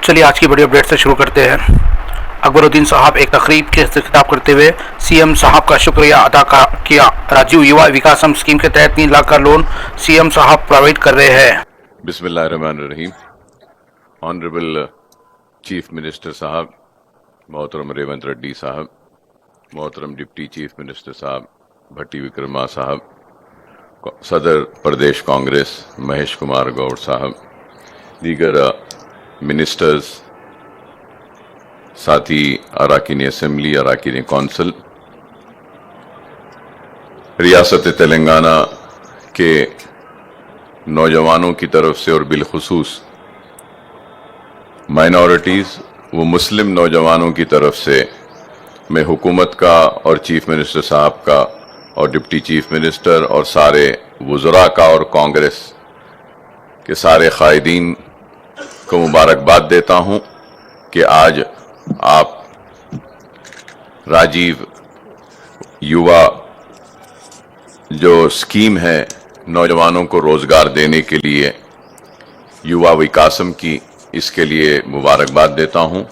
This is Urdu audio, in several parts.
چلیے آج کی ویڈیو اپڈیٹ سے شروع کرتے ہیں۔ اکبرالدین صاحب ایک تقریب کے خطاب کرتے ہوئے سی ایم صاحب کا شکریہ ادا کیا۔ راجیو یووا وکاسم اسکیم کے تحت 3 لاکھ کا لون سی ایم صاحب پرووائڈ کر رہے ہیں۔ بسم اللہ الرحمن الرحیم۔ آنریبل چیف منسٹر صاحب، محترم ریونت ریڈی صاحب، محترم ڈپٹی چیف منسٹر صاحب بھٹی وکرما صاحب، صدر پردیش کانگریس مہیش کمار گوڑ صاحب، دیگر منسٹرز، ساتھی اراکین اسمبلی، اراکین کونسل، ریاست تلنگانہ کے نوجوانوں کی طرف سے اور بالخصوص مائنورٹیز و مسلم نوجوانوں کی طرف سے میں حکومت کا اور چیف منسٹر صاحب کا اور ڈپٹی چیف منسٹر اور سارے وزراء کا اور کانگریس کے سارے قائدین کو مبارکباد دیتا ہوں کہ آج آپ راجیو یووا جو اسکیم ہے نوجوانوں کو روزگار دینے کے لیے، یووا وکاسم کی، اس کے لیے مبارکباد دیتا ہوں۔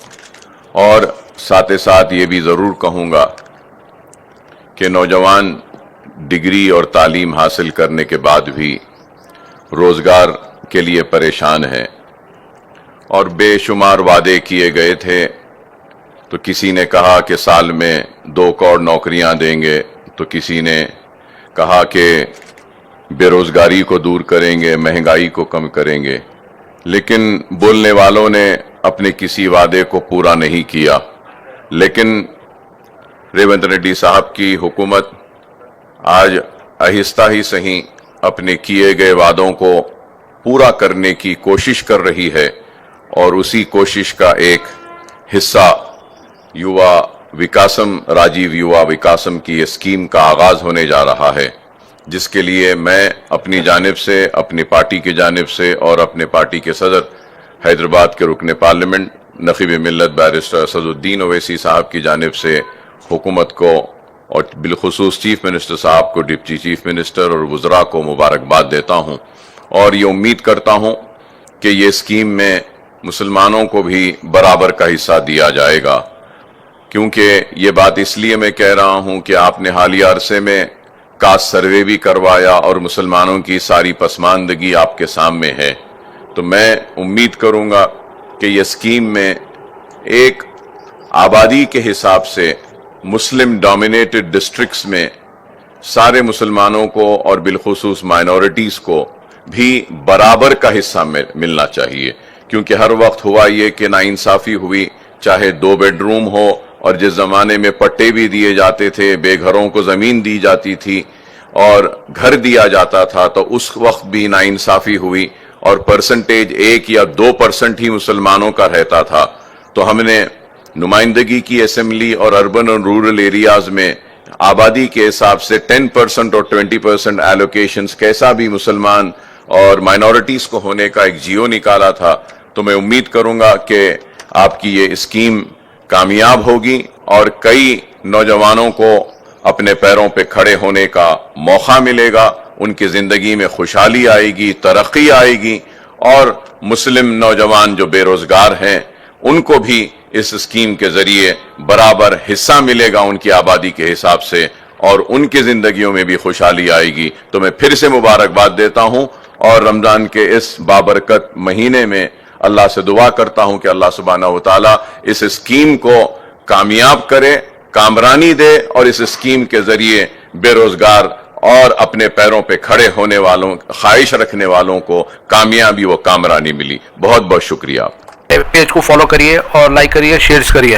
اور ساتھ ساتھ یہ بھی ضرور کہوں گا کہ نوجوان ڈگری اور تعلیم حاصل کرنے کے بعد بھی روزگار کے لیے پریشان ہیں اور بے شمار وعدے کیے گئے تھے۔ تو کسی نے کہا کہ سال میں 2 کروڑ نوکریاں دیں گے، تو کسی نے کہا کہ بے روزگاری کو دور کریں گے، مہنگائی کو کم کریں گے، لیکن بولنے والوں نے اپنے کسی وعدے کو پورا نہیں کیا۔ لیکن ریونت ریڈی صاحب کی حکومت آج آہستہ ہی صحیح اپنے کیے گئے وعدوں کو پورا کرنے کی کوشش کر رہی ہے، اور اسی کوشش کا ایک حصہ یووا وکاسم، راجیو یووا وکاسم کی اسکیم کا آغاز ہونے جا رہا ہے، جس کے لیے میں اپنی جانب سے، اپنی پارٹی کی جانب سے اور اپنے پارٹی کے صدر حیدرآباد کے رکن پارلیمنٹ نقیب ملت بیرسٹر اسدالدین اویسی صاحب کی جانب سے حکومت کو اور بالخصوص چیف منسٹر صاحب کو، ڈپٹی چیف منسٹر اور وزراء کو مبارکباد دیتا ہوں، اور یہ امید کرتا ہوں کہ یہ اسکیم میں مسلمانوں کو بھی برابر کا حصہ دیا جائے گا۔ کیونکہ یہ بات اس لیے میں کہہ رہا ہوں کہ آپ نے حالیہ عرصے میں کاسٹ سروے بھی کروایا اور مسلمانوں کی ساری پسماندگی آپ کے سامنے ہے۔ تو میں امید کروں گا کہ یہ اسکیم میں ایک آبادی کے حساب سے مسلم ڈومینیٹڈ ڈسٹرکٹس میں سارے مسلمانوں کو اور بالخصوص مائنورٹیز کو بھی برابر کا حصہ ملنا چاہیے، کیونکہ ہر وقت ہوا یہ کہ ناانصافی ہوئی، چاہے 2 بیڈ روم ہو، اور جس زمانے میں پٹے بھی دیے جاتے تھے، بے گھروں کو زمین دی جاتی تھی اور گھر دیا جاتا تھا، تو اس وقت بھی ناانصافی ہوئی اور پرسنٹیج 1 یا 2% ہی مسلمانوں کا رہتا تھا۔ تو ہم نے نمائندگی کی اسمبلی اور اربن اور رورل ایریاز میں آبادی کے حساب سے 10% اور 20% ایلوکیشنز کیسا بھی مسلمان اور مائنورٹیز کو ہونے کا ایک جیو نکالا تھا۔ تو میں امید کروں گا کہ آپ کی یہ اسکیم کامیاب ہوگی اور کئی نوجوانوں کو اپنے پیروں پہ کھڑے ہونے کا موقع ملے گا، ان کی زندگی میں خوشحالی آئے گی، ترقی آئے گی، اور مسلم نوجوان جو بے روزگار ہیں ان کو بھی اس اسکیم کے ذریعے برابر حصہ ملے گا ان کی آبادی کے حساب سے، اور ان کی زندگیوں میں بھی خوشحالی آئے گی۔ تو میں پھر سے مبارکباد دیتا ہوں، اور رمضان کے اس بابرکت مہینے میں اللہ سے دعا کرتا ہوں کہ اللہ سبحانہ وتعالی اس اسکیم کو کامیاب کرے، کامرانی دے، اور اس اسکیم کے ذریعے بے روزگار اور اپنے پیروں پہ کھڑے ہونے والوں، خواہش رکھنے والوں کو کامیابی و کامرانی ملی۔ بہت بہت شکریہ۔ پیج کو فالو کریے اور لائک کریے، شیئرز کریے۔